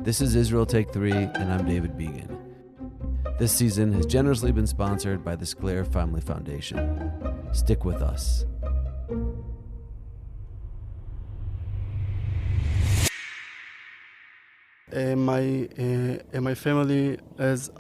This is Israel Take 3, and I'm David Began. This season has generously been sponsored by the Sclair Family Foundation. Stick with us. My family is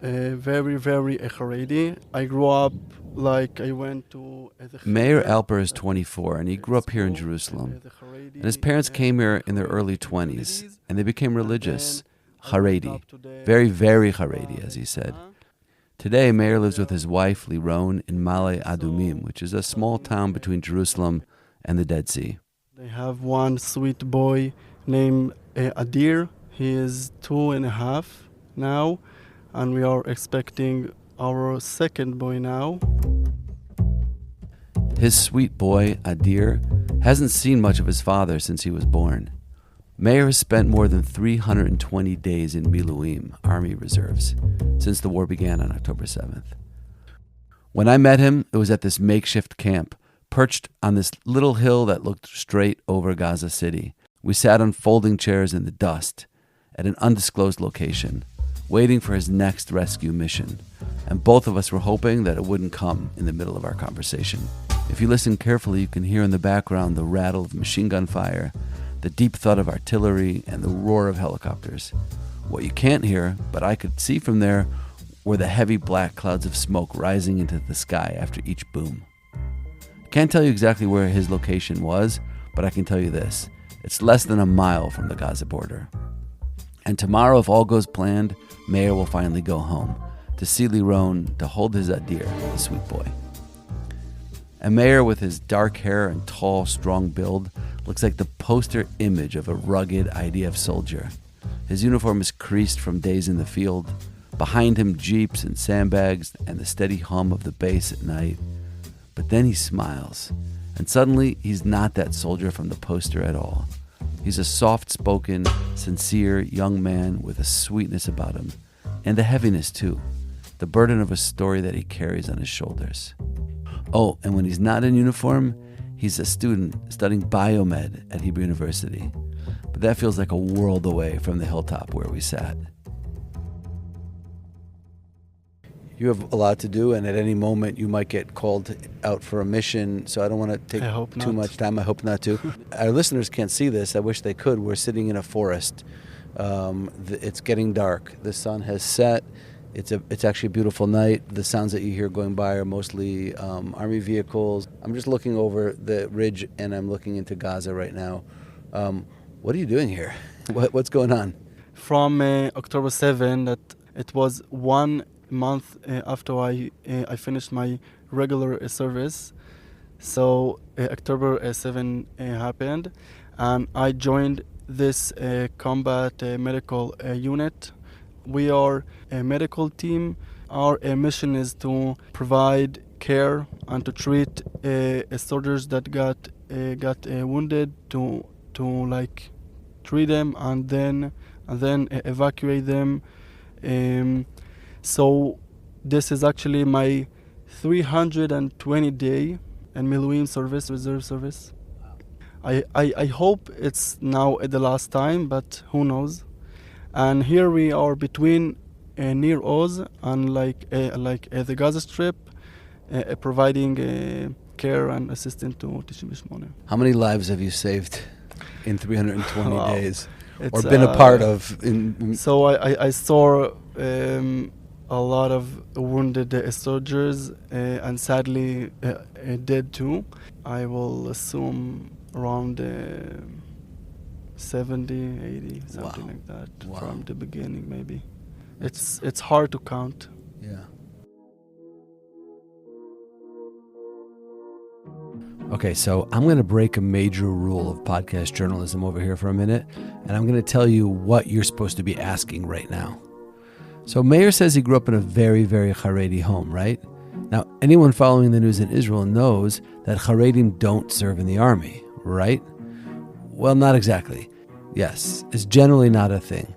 very Haredi. I grew up I went to Meir Alper is 24, and he grew up here in Jerusalem. And his parents came here in their early 20s, and they became religious, Haredi, very Haredi, as he said. Today, Meir lives with his wife, Liron, in Ma'ale Adumim, which is a small town between Jerusalem and the Dead Sea. They have one sweet boy named Adir. He is 2.5 now, and we are expecting our second boy now. His sweet boy, Adir, hasn't seen much of his father since he was born. Meir has spent more than 320 days in Miluim, Army Reserves, since the war began on October 7th. When I met him, it was at this makeshift camp, perched on this little hill that looked straight over Gaza City. We sat on folding chairs in the dust at an undisclosed location, waiting for his next rescue mission, and both of us were hoping that it wouldn't come in the middle of our conversation. If you listen carefully, you can hear in the background the rattle of machine gun fire, the deep thud of artillery, and the roar of helicopters. What you can't hear, but I could see from there, were the heavy black clouds of smoke rising into the sky after each boom. I can't tell you exactly where his location was, but I can tell you this: it's less than a mile from the Gaza border. And tomorrow, if all goes planned, Meir will finally go home to see Liron, to hold his Adir, the sweet boy. And Meir, with his dark hair and tall, strong build, looks like the poster image of a rugged IDF soldier. His uniform is creased from days in the field. Behind him, jeeps and sandbags and the steady hum of the base at night. But then he smiles, and suddenly he's not that soldier from the poster at all. He's a soft-spoken, sincere young man with a sweetness about him, and a heaviness too, the burden of a story that he carries on his shoulders. Oh, and when he's not in uniform, he's a student studying biomed at Hebrew University. But that feels like a world away from the hilltop where we sat. You have a lot to do, and at any moment you might get called out for a mission, so I don't want to take too much time. I hope not to. Our listeners can't see this. I wish they could. We're sitting in a forest. It's getting dark. The sun has set. It's actually a beautiful night. The sounds that you hear going by are mostly army vehicles. I'm just looking over the ridge, and I'm looking into Gaza right now. What are you doing here? What's going on? From October 7, that it was 1 month after I finished my regular service. So October 7 happened, and I joined this combat medical unit. We are a medical team. Our mission is to provide care and to treat soldiers that got wounded, to treat them and then evacuate them. So this is actually my 320 day in Miluim service, reserve service. I hope it's now at the last time, but who knows? And here we are between near Oz and the Gaza Strip, providing care and assistance to 98. How many lives have you saved in 320 days, or been a part of? So I saw a lot of wounded soldiers, and sadly dead too. I will assume around 70, 80, something like that. Wow. From the beginning, maybe. It's hard to count. Yeah. Okay, so I'm going to break a major rule of podcast journalism over here for a minute, and I'm going to tell you what you're supposed to be asking right now. So Meir says he grew up in a very Haredi home, right? Now, anyone following the news in Israel knows that Haredim don't serve in the army, right? Well, not exactly. Yes, it's generally not a thing.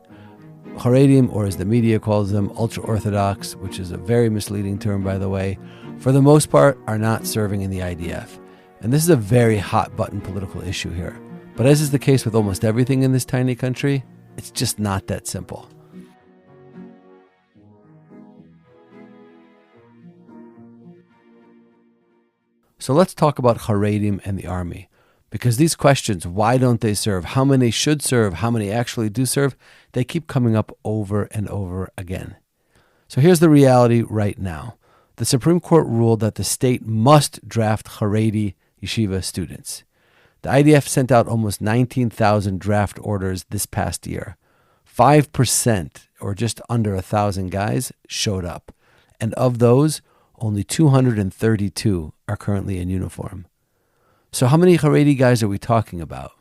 Haredim, or as the media calls them, ultra-Orthodox, which is a very misleading term, by the way, for the most part are not serving in the IDF. And this is a very hot-button political issue here. But as is the case with almost everything in this tiny country, It's just not that simple. So let's talk about Haredim and the army. Because these questions, why don't they serve, how many should serve, how many actually do serve, they keep coming up over and over again. So here's the reality right now. The Supreme Court ruled that the state must draft Haredi yeshiva students. The IDF sent out almost 19,000 draft orders this past year. 5%, or just under 1,000 guys, showed up. And of those, only 232 are currently in uniform. So how many Haredi guys are we talking about?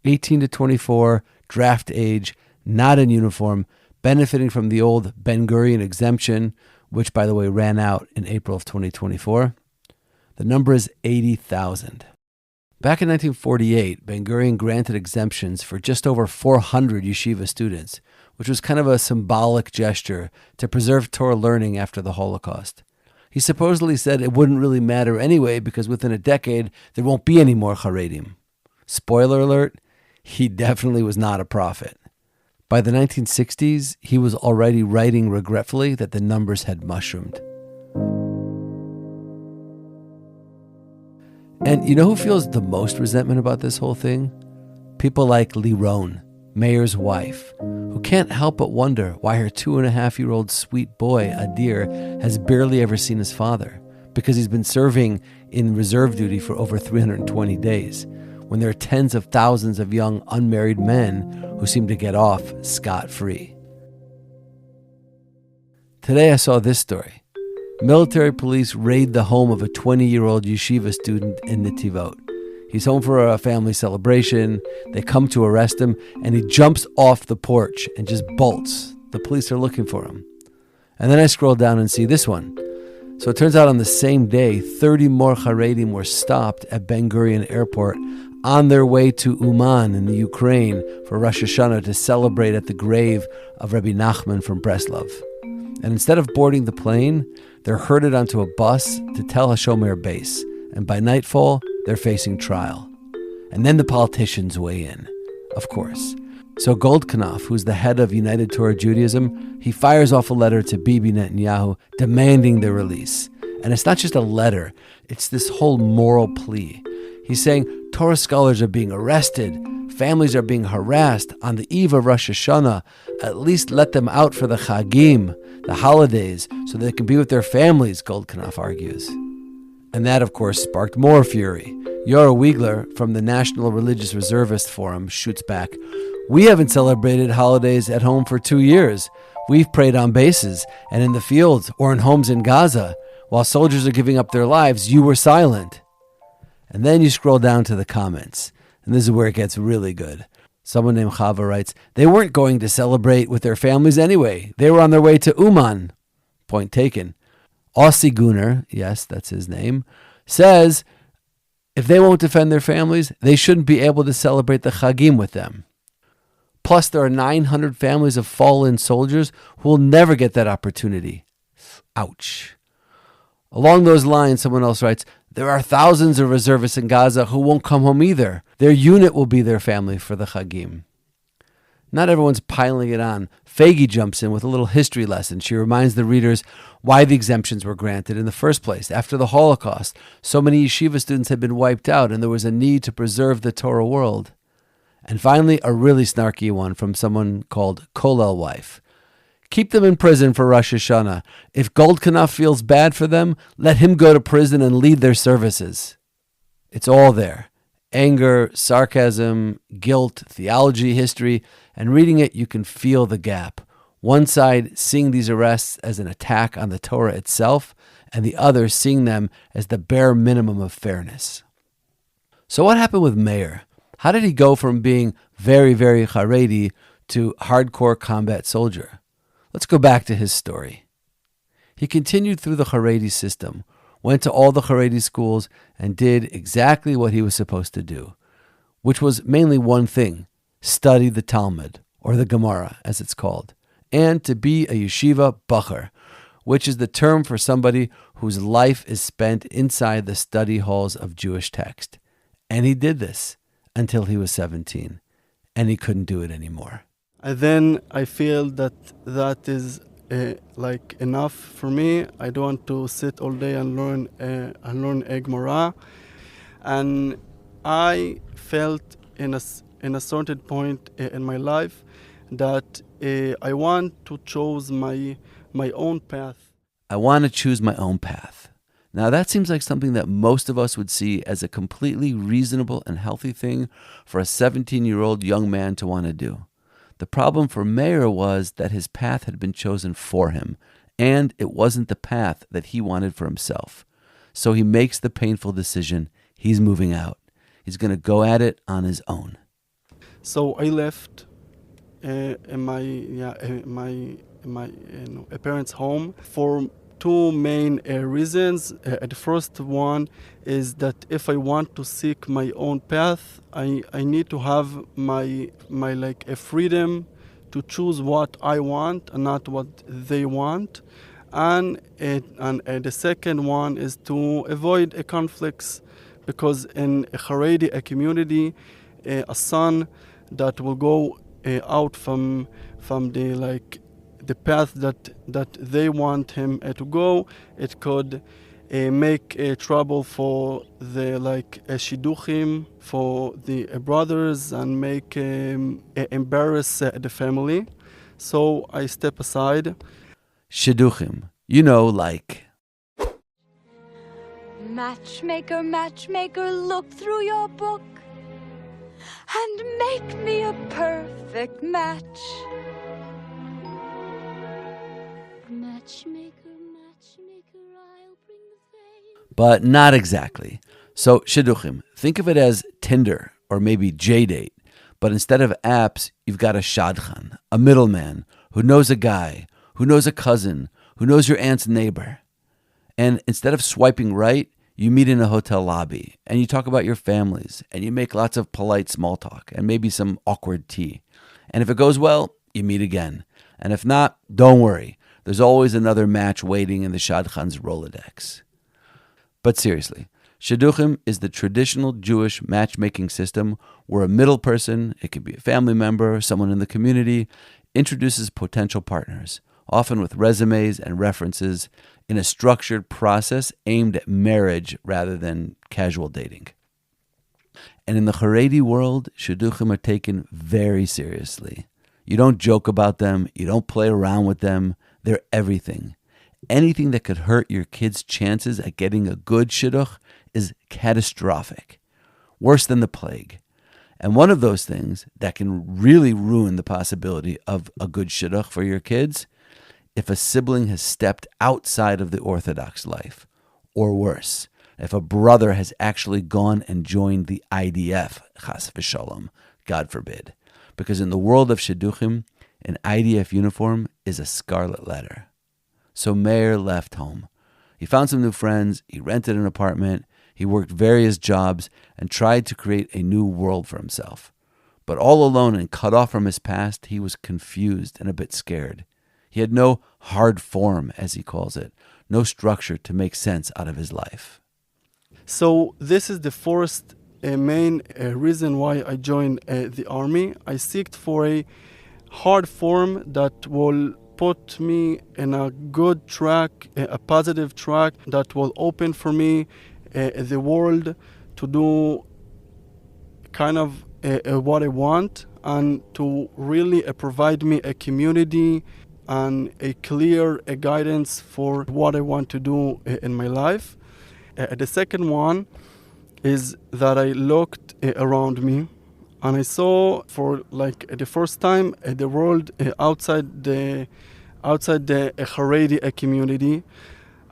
18 to 24, draft age, not in uniform, benefiting from the old Ben-Gurion exemption, which, by the way, ran out in April of 2024. The number is 80,000. Back in 1948, Ben-Gurion granted exemptions for just over 400 yeshiva students, which was kind of a symbolic gesture to preserve Torah learning after the Holocaust. He supposedly said it wouldn't really matter anyway because within a decade, there won't be any more Haredim. Spoiler alert, he definitely was not a prophet. By the 1960s, he was already writing regretfully that the numbers had mushroomed. And you know who feels the most resentment about this whole thing? People like Liron, Meir's wife, who can't help but wonder why her 2.5-year-old sweet boy, Adir, has barely ever seen his father, because he's been serving in reserve duty for over 320 days, when there are tens of thousands of young unmarried men who seem to get off scot-free. Today I saw this story. Military police raid the home of a 20-year-old yeshiva student in Netivot. He's home for a family celebration. They come to arrest him, and he jumps off the porch and just bolts. The police are looking for him. And then I scroll down and see this one. So it turns out on the same day, 30 more Haredim were stopped at Ben-Gurion Airport on their way to Uman in the Ukraine for Rosh Hashanah to celebrate at the grave of Rabbi Nachman from Breslov. And instead of boarding the plane, they're herded onto a bus to Tel HaShomer base. And by nightfall, they're facing trial. And then the politicians weigh in, of course. So Goldknopf, who's the head of United Torah Judaism, he fires off a letter to Bibi Netanyahu demanding their release. And it's not just a letter, it's this whole moral plea. He's saying Torah scholars are being arrested, families are being harassed on the eve of Rosh Hashanah. At least let them out for the Chagim, the holidays, so they can be with their families, Goldknopf argues. And that, of course, sparked more fury. Yora Wiegler from the National Religious Reservist Forum shoots back. We haven't celebrated holidays at home for 2 years. We've prayed on bases and in the fields or in homes in Gaza. While soldiers are giving up their lives, you were silent. And then you scroll down to the comments. And this is where it gets really good. Someone named Chava writes, they weren't going to celebrate with their families anyway. They were on their way to Uman. Point taken. Ossi Gunnar, yes, that's his name, says if they won't defend their families, they shouldn't be able to celebrate the Chagim with them. Plus, there are 900 families of fallen soldiers who will never get that opportunity. Ouch. Along those lines, someone else writes, there are thousands of reservists in Gaza who won't come home either. Their unit will be their family for the Chagim. Not everyone's piling it on. Fagi jumps in with a little history lesson. She reminds the readers why the exemptions were granted in the first place. After the Holocaust, so many yeshiva students had been wiped out, and there was a need to preserve the Torah world. And finally, a really snarky one from someone called Kolel Wife. Keep them in prison for Rosh Hashanah. If Goldknopf feels bad for them, let him go to prison and lead their services. It's all there. Anger, sarcasm, guilt, theology, history, and reading it, you can feel the gap. One side seeing these arrests as an attack on the Torah itself, and the other seeing them as the bare minimum of fairness. So what happened with Meir? How did he go from being very, very Haredi to hardcore combat soldier? Let's go back to his story. He continued through the Haredi system, went to all the Haredi schools, and did exactly what he was supposed to do, which was mainly one thing: study the Talmud, or the Gemara, as it's called, and to be a yeshiva bacher, which is the term for somebody whose life is spent inside the study halls of Jewish text. And he did this until he was 17, and he couldn't do it anymore. And then I feel that that is like enough for me. I don't want to sit all day and learn Gemara. And I felt in a certain point in my life that I want to choose my own path. I want to choose my own path. Now, that seems like something that most of us would see as a completely reasonable and healthy thing for a 17-year-old young man to want to do. The problem for Meir was that his path had been chosen for him, and it wasn't the path that he wanted for himself. So he makes the painful decision. He's moving out. He's going to go at it on his own. So I left my parents' home for two main reasons. The first one is that if I want to seek my own path, I need to have my like a freedom to choose what I want and not what they want. And the second one is to avoid conflicts, because in a Haredi community, a son that will go out from the path that they want him to go, it could make trouble for the shidduchim, for the brothers, and make embarrass the family. So I step aside. Shidduchim, like... Matchmaker, matchmaker, look through your book and make me a perfect match. Matchmaker, matchmaker, I'll bring the fame. But not exactly. So, Shidduchim, think of it as Tinder or maybe JDate. But instead of apps, you've got a shadchan, a middleman who knows a guy, who knows a cousin, who knows your aunt's neighbor. And instead of swiping right, you meet in a hotel lobby and you talk about your families and you make lots of polite small talk and maybe some awkward tea. And if it goes well, you meet again. And if not, don't worry. There's always another match waiting in the Shadchan's Rolodex. But seriously, Shidduchim is the traditional Jewish matchmaking system where a middle person, it could be a family member, someone in the community, introduces potential partners, often with resumes and references, in a structured process aimed at marriage rather than casual dating. And in the Haredi world, Shidduchim are taken very seriously. You don't joke about them, you don't play around with them, they're everything. Anything that could hurt your kid's chances at getting a good shidduch is catastrophic, worse than the plague. And one of those things that can really ruin the possibility of a good shidduch for your kids, if a sibling has stepped outside of the Orthodox life, or worse, if a brother has actually gone and joined the IDF, chas v'shalom, God forbid. Because in the world of shidduchim, an IDF uniform is a scarlet letter. So Meir left home. He found some new friends, he rented an apartment, he worked various jobs, and tried to create a new world for himself. But all alone and cut off from his past, he was confused and a bit scared. He had no hard form, as he calls it, no structure to make sense out of his life. So this is the first main reason why I joined the army. I seeked for a hard form that will put me in a good track, a positive track that will open for me the world to do kind of what I want, and to really provide me a community and a clear guidance for what I want to do in my life. The second one is that I looked around me and I saw for like the first time the world outside the Haredi community,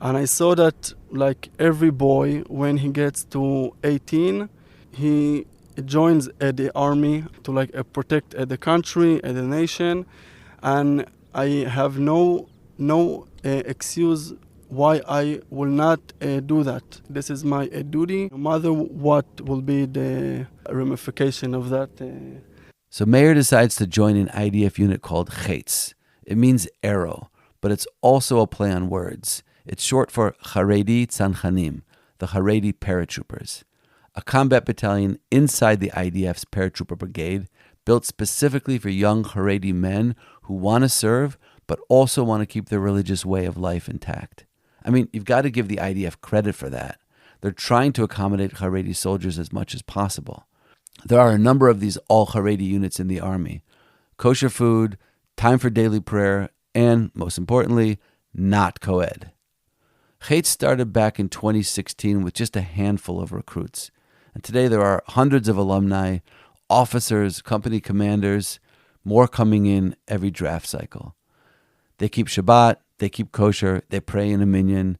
and I saw that like every boy, when he gets to 18, he joins the army to like protect the country and the nation, and I have no excuse why I will not do that. This is my duty, no matter what will be the ramification of that. So Meir decides to join an IDF unit called Chetz. It means arrow, but it's also a play on words. It's short for Haredi Tzanchanim, the Haredi paratroopers, a combat battalion inside the IDF's paratrooper brigade built specifically for young Haredi men who want to serve, but also want to keep their religious way of life intact. I mean, you've got to give the IDF credit for that. They're trying to accommodate Haredi soldiers as much as possible. There are a number of these all-Haredi units in the army. Kosher food, time for daily prayer, and, most importantly, not co-ed. Chet started back in 2016 with just a handful of recruits. And today there are hundreds of alumni, officers, company commanders, more coming in every draft cycle. They keep Shabbat, they keep kosher, they pray in a minyan,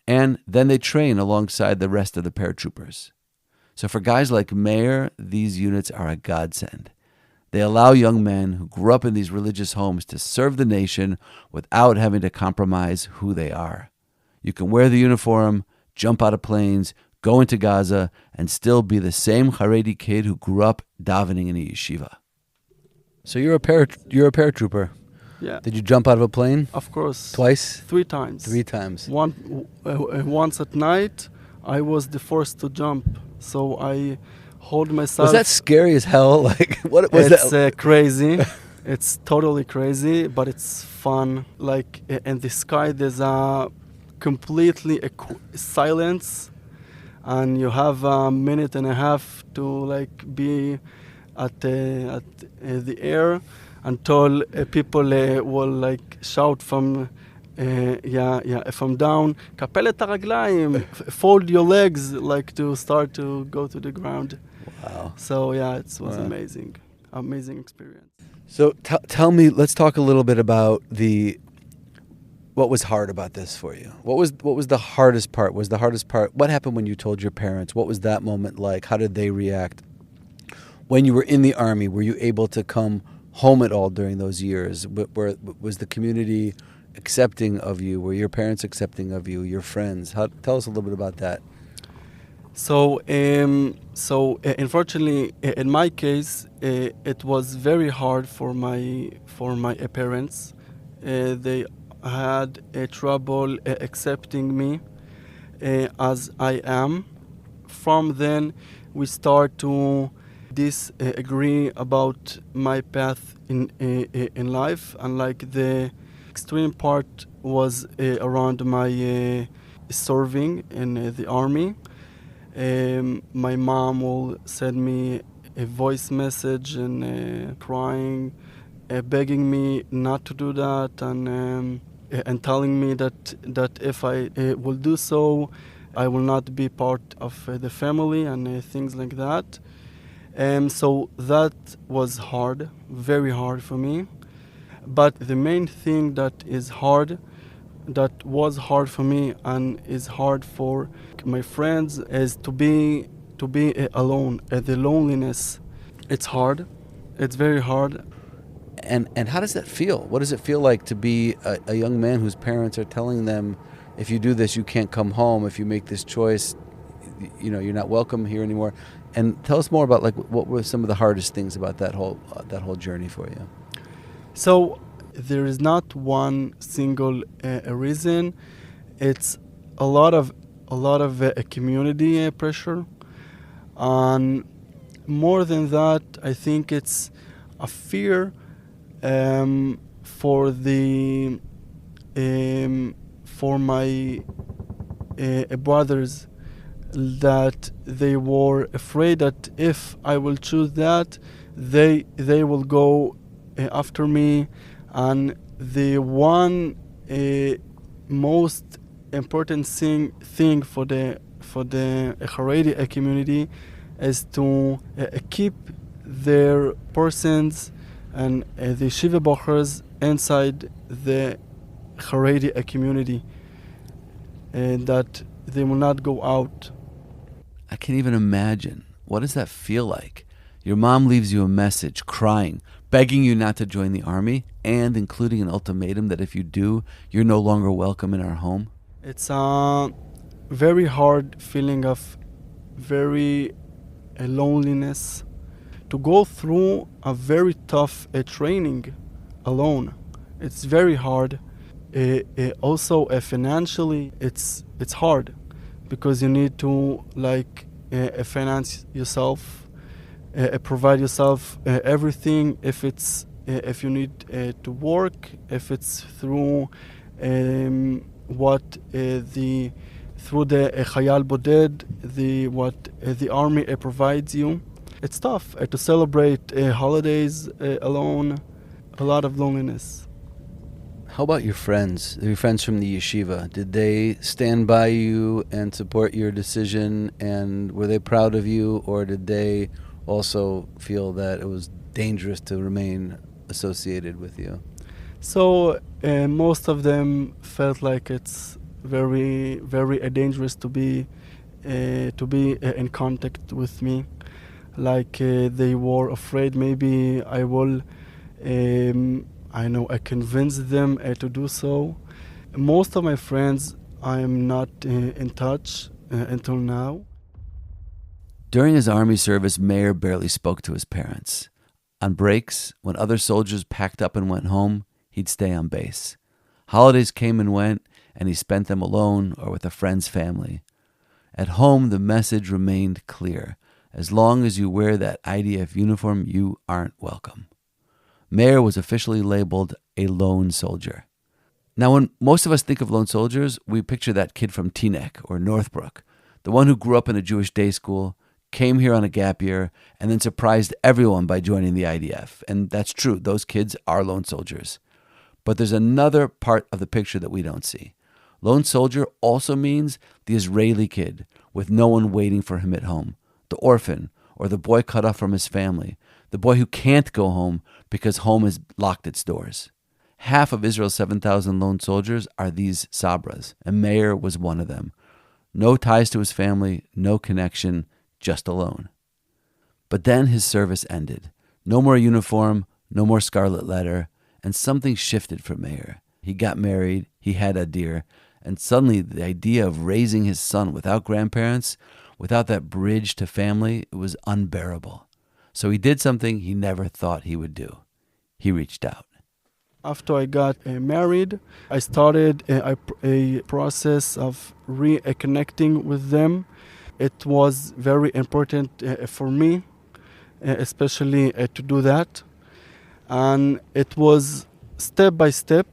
and then they train alongside the rest of the paratroopers. So for guys like Meir, these units are a godsend. They allow young men who grew up in these religious homes to serve the nation without having to compromise who they are. You can wear the uniform, jump out of planes, go into Gaza, and still be the same Haredi kid who grew up davening in a yeshiva. So you're a paratrooper. Yeah. Did you jump out of a plane? Of course. Twice? 3 times. 3 times. Once at night, I was the first to jump. So I hold myself. Was that scary as hell? Like, what was that? It's crazy. It's totally crazy, but it's fun. Like in the sky, there's a completely silence, and you have a minute and a half to like be at the air until people will like shout from from down, kapel et haraglayim, fold your legs, like to start to go to the ground. Wow. So yeah, it was amazing experience. So tell me, let's talk a little bit about what was hard about this for you? What was the hardest part? What happened when you told your parents? What was that moment like? How did they react? When you were in the army, were you able to come home at all during those years? Was the community accepting of you? Were your parents accepting of you, your friends? Tell us a little bit about that. So unfortunately, in my case, it was very hard for my parents. They had trouble accepting me as I am. From then, we start to disagree about my path in life, and like the extreme part was around my serving in the army. My mom will send me a voice message and crying, begging me not to do that, and telling me that if I will do so, I will not be part of the family and things like that. So that was hard, very hard for me. But the main thing that was hard for me and is hard for my friends is to be alone. The loneliness, it's hard. It's very hard. And how does that feel? What does it feel like to be a young man whose parents are telling them, if you do this, you can't come home. If you make this choice, you're not welcome here anymore. And tell us more about like what were some of the hardest things about that whole journey for you. So there is not one single reason. It's a lot of community pressure, and more than that, I think it's a fear for my brothers, that they were afraid that if I will choose that, they will go after me. And the one most important thing for the Haredi community is to keep their persons and the Shiva Bochers inside the Haredi community, that they will not go out. I can't even imagine. What does that feel like? Your mom leaves you a message, crying, begging you not to join the army, and including an ultimatum that if you do, you're no longer welcome in our home. It's a very hard feeling of very loneliness, to go through a very tough training alone. It's very hard. Also financially, it's hard, because you need to finance yourself, provide yourself everything. If you need to work, if it's through what the through the Chayal Boded, the army provides you. It's tough to celebrate holidays alone. A lot of loneliness. How about your friends? Your friends from the yeshiva, did they stand by you and support your decision, and were they proud of you, or did they also feel that it was dangerous to remain associated with you? So most of them felt like it's very, very dangerous to be in contact with me. Like they were afraid maybe I will. I convinced them to do so. Most of my friends I am not in touch until now. During his army service, Meir barely spoke to his parents. On breaks, when other soldiers packed up and went home, he'd stay on base. Holidays came and went, and he spent them alone or with a friend's family. At home, the message remained clear. As long as you wear that IDF uniform, you aren't welcome. Meir was officially labeled a lone soldier. Now, when most of us think of lone soldiers, we picture that kid from Teaneck or Northbrook, the one who grew up in a Jewish day school, came here on a gap year, and then surprised everyone by joining the IDF. And that's true. Those kids are lone soldiers. But there's another part of the picture that we don't see. Lone soldier also means the Israeli kid with no one waiting for him at home, the orphan, or the boy cut off from his family, the boy who can't go home because home has locked its doors. Half of Israel's 7,000 lone soldiers are these Sabras, and Meir was one of them. No ties to his family, no connection, just alone. But then his service ended. No more uniform, no more scarlet letter, and something shifted for Meir. He got married, he had Adir, and suddenly the idea of raising his son without grandparents, without that bridge to family, it was unbearable. So he did something he never thought he would do. He reached out. After I got married, I started a process of reconnecting with them. It was very important for me, especially to do that. And it was step by step.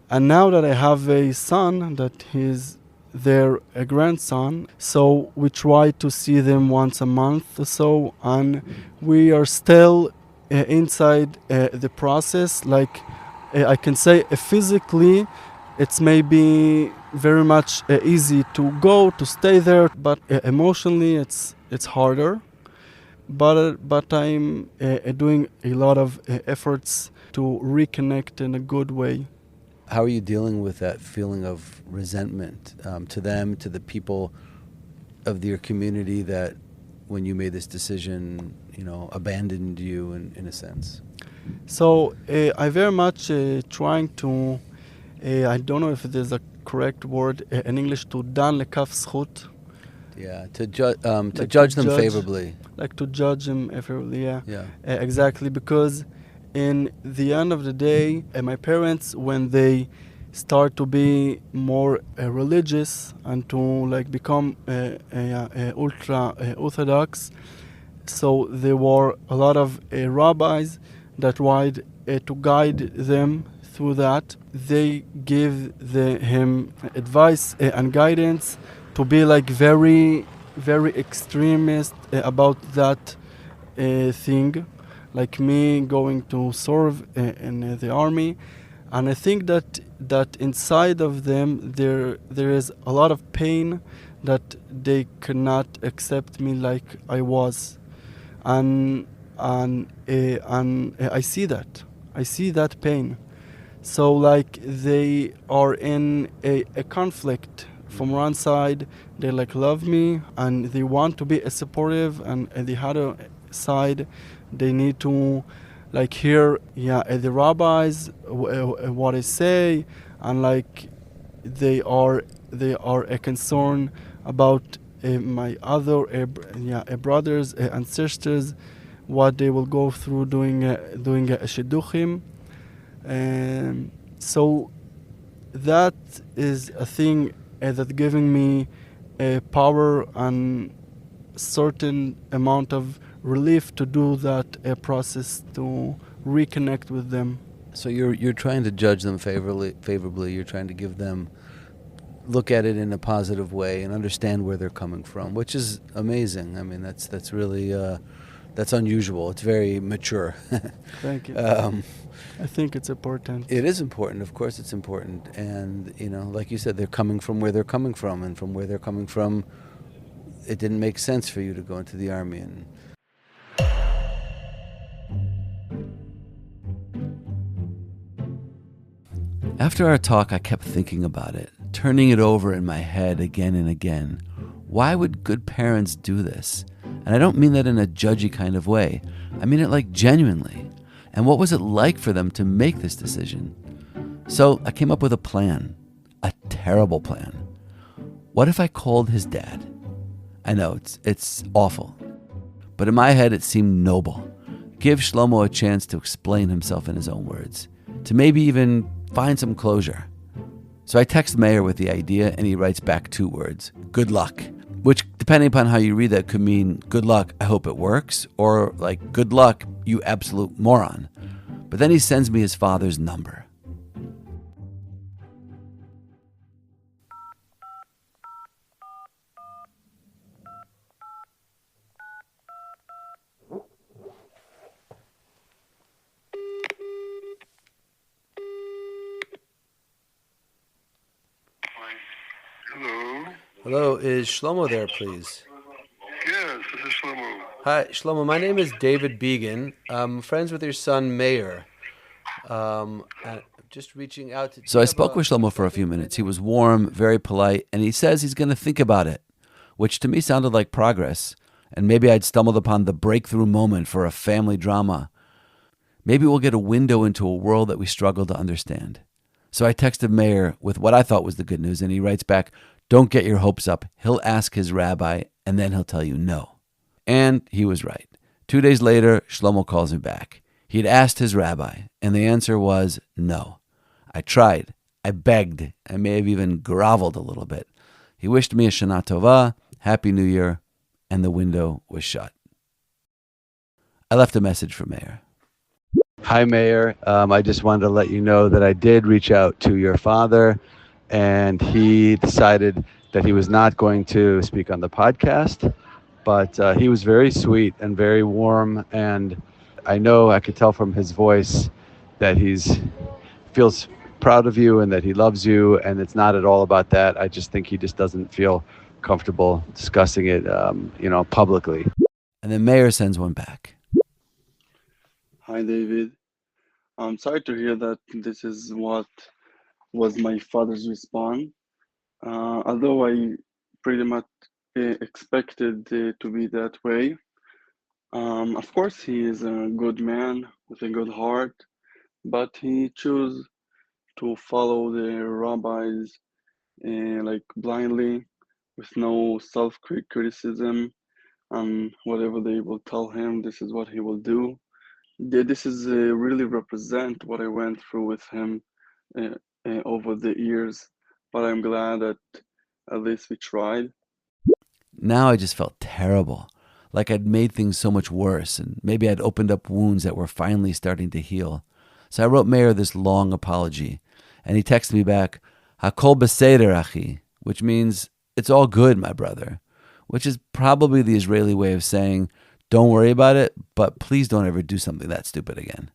And now that I have a son, that he's their grandson, so we try to see them once a month or so, and we are still inside the process. Like I can say physically, it's maybe very much easy to go, to stay there, but emotionally it's harder. But I'm doing a lot of efforts to reconnect in a good way. How are you dealing with that feeling of resentment to them, to the people of your community that when you made this decision, abandoned you in a sense? So I very much trying to, I don't know if there's a correct word in English, to dan lekaf zchut. Yeah, to judge them favorably. Like to judge them favorably, yeah. Yeah. Exactly, because in the end of the day, my parents, when they start to be more religious and to become ultra orthodox, so there were a lot of rabbis that tried to guide them through that. They give him advice and guidance to be very, very extremist about that thing. Like me going to serve in the army, and I think that inside of them there is a lot of pain that they cannot accept me like I was, and I see that pain. So they are in a conflict. From one side, they love me and they want to be supportive, and the other side, they need to hear the rabbis what I say, and they are concerned about my other brothers and sisters, what they will go through doing shidduchim. So that is a thing that giving me power and certain amount of relief to do that process to reconnect with them. So you're trying to judge them favorably. You're trying to give them, look at it in a positive way and understand where they're coming from, which is amazing. I mean, that's really that's unusual. It's very mature. Thank you. I think it's important. It is important. Of course, it's important. And like you said, they're coming from where they're coming from, and from where they're coming from, it didn't make sense for you to go into the army. And after our talk, I kept thinking about it, turning it over in my head again and again. Why would good parents do this? And I don't mean that in a judgy kind of way. I mean it like genuinely. And what was it like for them to make this decision? So I came up with a plan, a terrible plan. What if I called his dad? I know, it's awful. But in my head, it seemed noble. Give Shlomo a chance to explain himself in his own words, to maybe even find some closure. So I text Meir with the idea, and he writes back 2 words, good luck, which, depending upon how you read that, could mean good luck, I hope it works, or like good luck, you absolute moron. But then he sends me his father's number. Hello. Hello, is Shlomo there, please? Yes, this is Shlomo. Hi, Shlomo. My name is David Began. I'm friends with your son, Meir. Just reaching out to... So I spoke with Shlomo for a few minutes. He was warm, very polite, and he says he's going to think about it, which to me sounded like progress. And maybe I'd stumbled upon the breakthrough moment for a family drama. Maybe we'll get a window into a world that we struggle to understand. So I texted Meir with what I thought was the good news, and he writes back, don't get your hopes up. He'll ask his rabbi, and then he'll tell you no. And he was right. 2 days later, Shlomo calls me back. He'd asked his rabbi, and the answer was no. I tried. I begged. I may have even groveled a little bit. He wished me a Shana Tova, Happy New Year, and the window was shut. I left a message for Meir. Hi, Meir. I just wanted to let you know that I did reach out to your father, and he decided that he was not going to speak on the podcast, but he was very sweet and very warm, and I could tell from his voice that feels proud of you and that he loves you, and it's not at all about that. I just think he just doesn't feel comfortable discussing it, publicly. And then Meir sends one back. Hi, David. I'm sorry to hear that this is what was my father's response. Although I pretty much expected it to be that way. Of course, he is a good man with a good heart, but he chose to follow the rabbis blindly, with no self-criticism, and whatever they will tell him, this is what he will do. This is really represent what I went through with him over the years, but I'm glad that at least we tried. Now I just felt terrible, like I'd made things so much worse, and maybe I'd opened up wounds that were finally starting to heal. So I wrote Meir this long apology, and he texted me back, Hakol beseder, achi, which means, it's all good, my brother, which is probably the Israeli way of saying, don't worry about it, but please don't ever do something that stupid again.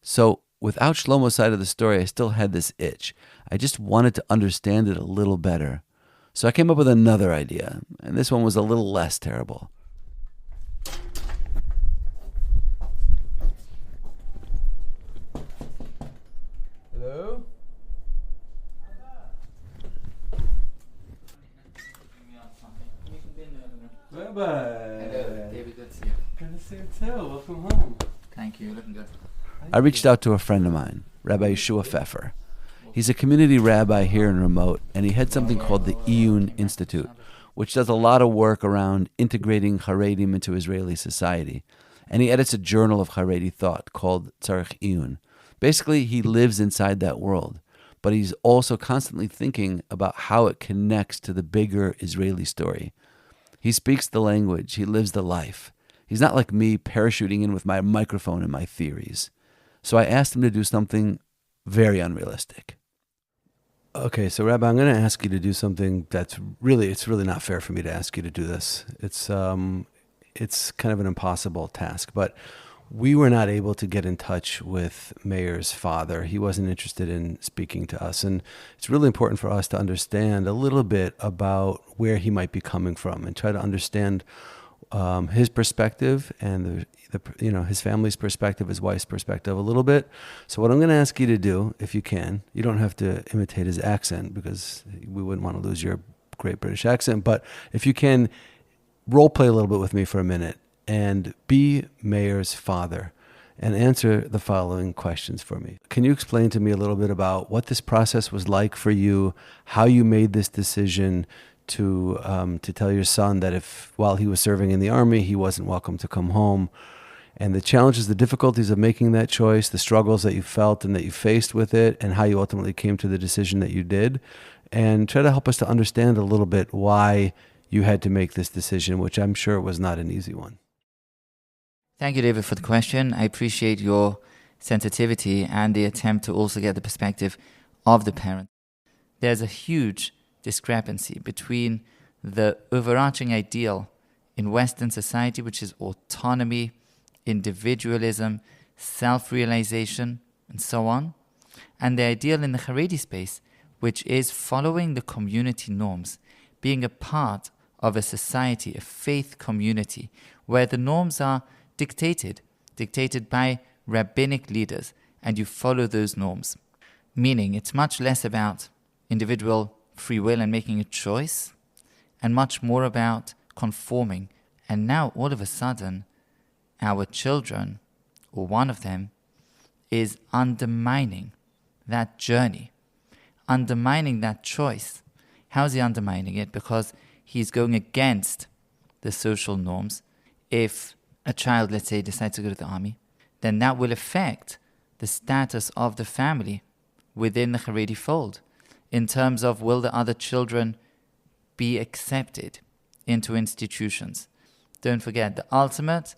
So without Shlomo's side of the story, I still had this itch. I just wanted to understand it a little better. So I came up with another idea, and this one was a little less terrible. Hello? Rabbi. Hello, David, good to see you. Good to see you too. Welcome home. Thank you, looking good. I reached out to a friend of mine, Rabbi Yeshua Pfeffer. He's a community rabbi here in Remote, and he heads something called the Iyun Institute, which does a lot of work around integrating Haredim into Israeli society. And he edits a journal of Haredi thought called Tzarech Iyun. Basically, he lives inside that world, but he's also constantly thinking about how it connects to the bigger Israeli story. He speaks the language, he lives the life. He's not like me parachuting in with my microphone and my theories. So I asked him to do something very unrealistic. Okay, so Rabbi, I'm going to ask you to do something it's really not fair for me to ask you to do this. It's kind of an impossible task, but we were not able to get in touch with Meir's father. He wasn't interested in speaking to us. And it's really important for us to understand a little bit about where he might be coming from and try to understand his perspective and his family's perspective, his wife's perspective a little bit. So what I'm going to ask you to do, if you can, you don't have to imitate his accent because we wouldn't want to lose your great British accent, but if you can role play a little bit with me for a minute and be Meir's father and answer the following questions for me. Can you explain to me a little bit about what this process was like for you, how you made this decision to tell your son that if while he was serving in the army, he wasn't welcome to come home, and the challenges, the difficulties of making that choice, the struggles that you felt and that you faced with it, and how you ultimately came to the decision that you did, and try to help us to understand a little bit why you had to make this decision, which I'm sure was not an easy one. Thank you, David, for the question. I appreciate your sensitivity and the attempt to also get the perspective of the parent. There's a huge discrepancy between the overarching ideal in Western society, which is autonomy, individualism, self-realization, and so on, and the ideal in the Haredi space, which is following the community norms, being a part of a society, a faith community, where the norms are dictated by rabbinic leaders, and you follow those norms. Meaning, it's much less about individual free will and making a choice, and much more about conforming. And now, all of a sudden, our children, or one of them, is undermining that journey, undermining that choice. How is he undermining it? Because he's going against the social norms. If a child, let's say, decides to go to the army, then that will affect the status of the family within the Haredi fold in terms of will the other children be accepted into institutions. Don't forget, the ultimate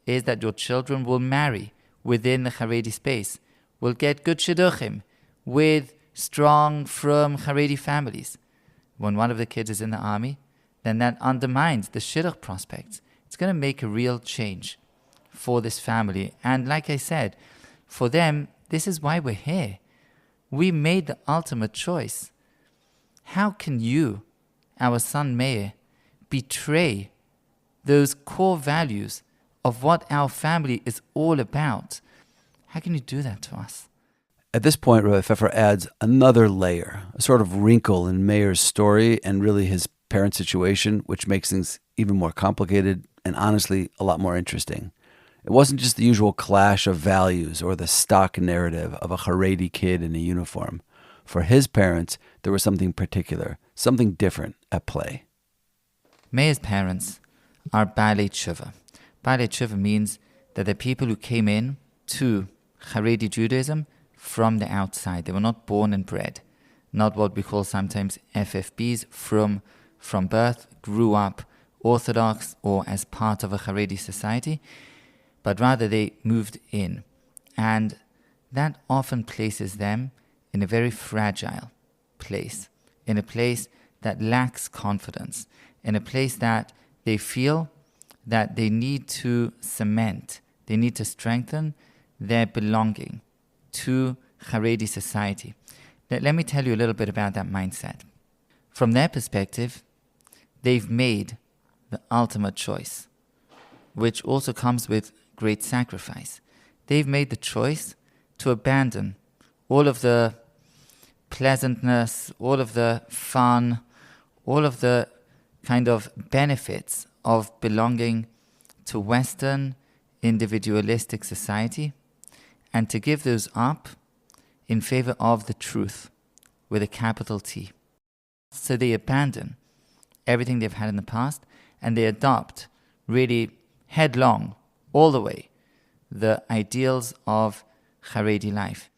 is that your children will marry within the Haredi space, will get good shidduchim with strong, firm Haredi families. When one of the kids is in the army, then that undermines the shidduch prospects. It's going to make a real change for this family. And like I said, for them, this is why we're here. We made the ultimate choice. How can you, our son Meir, betray those core values of what our family is all about? How can you do that to us? At this point, Rabbi Pfeffer adds another layer, a sort of wrinkle in Meir's story and really his parent situation, which makes things even more complicated and honestly a lot more interesting. It wasn't just the usual clash of values or the stock narrative of a Haredi kid in a uniform. For his parents, there was something particular, something different at play. Meir's parents are Baalei Tshuva. Baalei Tshuva means that they're people who came in to Haredi Judaism from the outside. They were not born and bred, not what we call sometimes FFBs, from birth, grew up Orthodox or as part of a Haredi society, but rather they moved in. And that often places them in a very fragile place, in a place that lacks confidence, in a place that they feel that they need to cement, they need to strengthen their belonging to Haredi society. Let me tell you a little bit about that mindset. From their perspective, they've made the ultimate choice, which also comes with great sacrifice. They've made the choice to abandon all of the pleasantness, all of the fun, all of the kind of benefits of belonging to Western individualistic society, and to give those up in favor of the truth with a capital T. So they abandon everything they've had in the past, and they adopt really headlong, all the way, the ideals of Haredi life.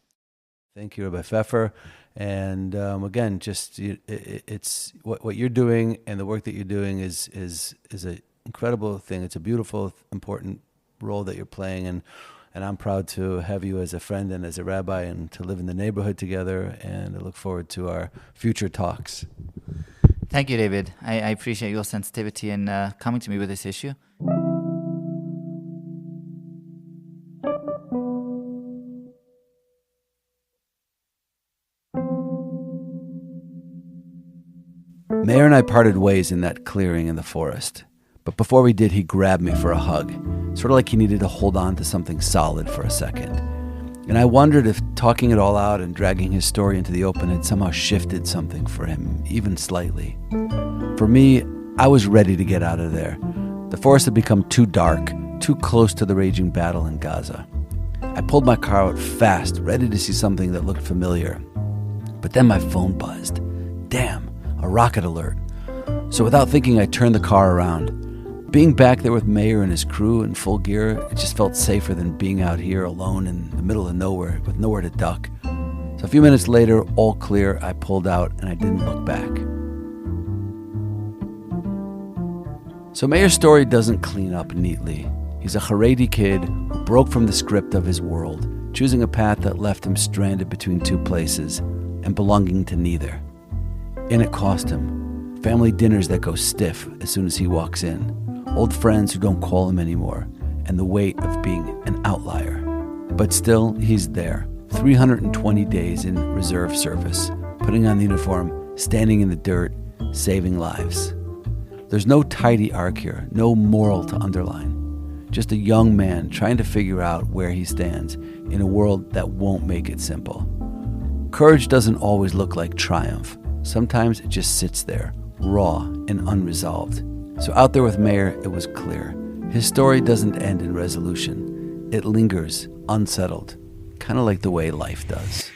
Thank you, Rabbi Pfeffer. And again, just it's what you're doing and the work that you're doing is incredible thing. It's a beautiful, important role that you're playing, and I'm proud to have you as a friend and as a rabbi and to live in the neighborhood together, and I look forward to our future talks. Thank you, David. I appreciate your sensitivity in coming to me with this issue. Meir and I parted ways in that clearing in the forest. But before we did, he grabbed me for a hug, sort of like he needed to hold on to something solid for a second. And I wondered if talking it all out and dragging his story into the open had somehow shifted something for him, even slightly. For me, I was ready to get out of there. The forest had become too dark, too close to the raging battle in Gaza. I pulled my car out fast, ready to see something that looked familiar. But then my phone buzzed. Damn, a rocket alert. So without thinking, I turned the car around. Being back there with Meir and his crew in full gear, it just felt safer than being out here alone in the middle of nowhere with nowhere to duck. So a few minutes later, all clear, I pulled out and I didn't look back. So Meir's story doesn't clean up neatly. He's a Haredi kid who broke from the script of his world, choosing a path that left him stranded between two places and belonging to neither. And it cost him. Family dinners that go stiff as soon as he walks in. Old friends who don't call him anymore, and the weight of being an outlier. But still, he's there, 320 days in reserve service, putting on the uniform, standing in the dirt, saving lives. There's no tidy arc here, no moral to underline. Just a young man trying to figure out where he stands in a world that won't make it simple. Courage doesn't always look like triumph. Sometimes it just sits there, raw and unresolved. So out there with Meir, it was clear. His story doesn't end in resolution. It lingers, unsettled, kind of like the way life does.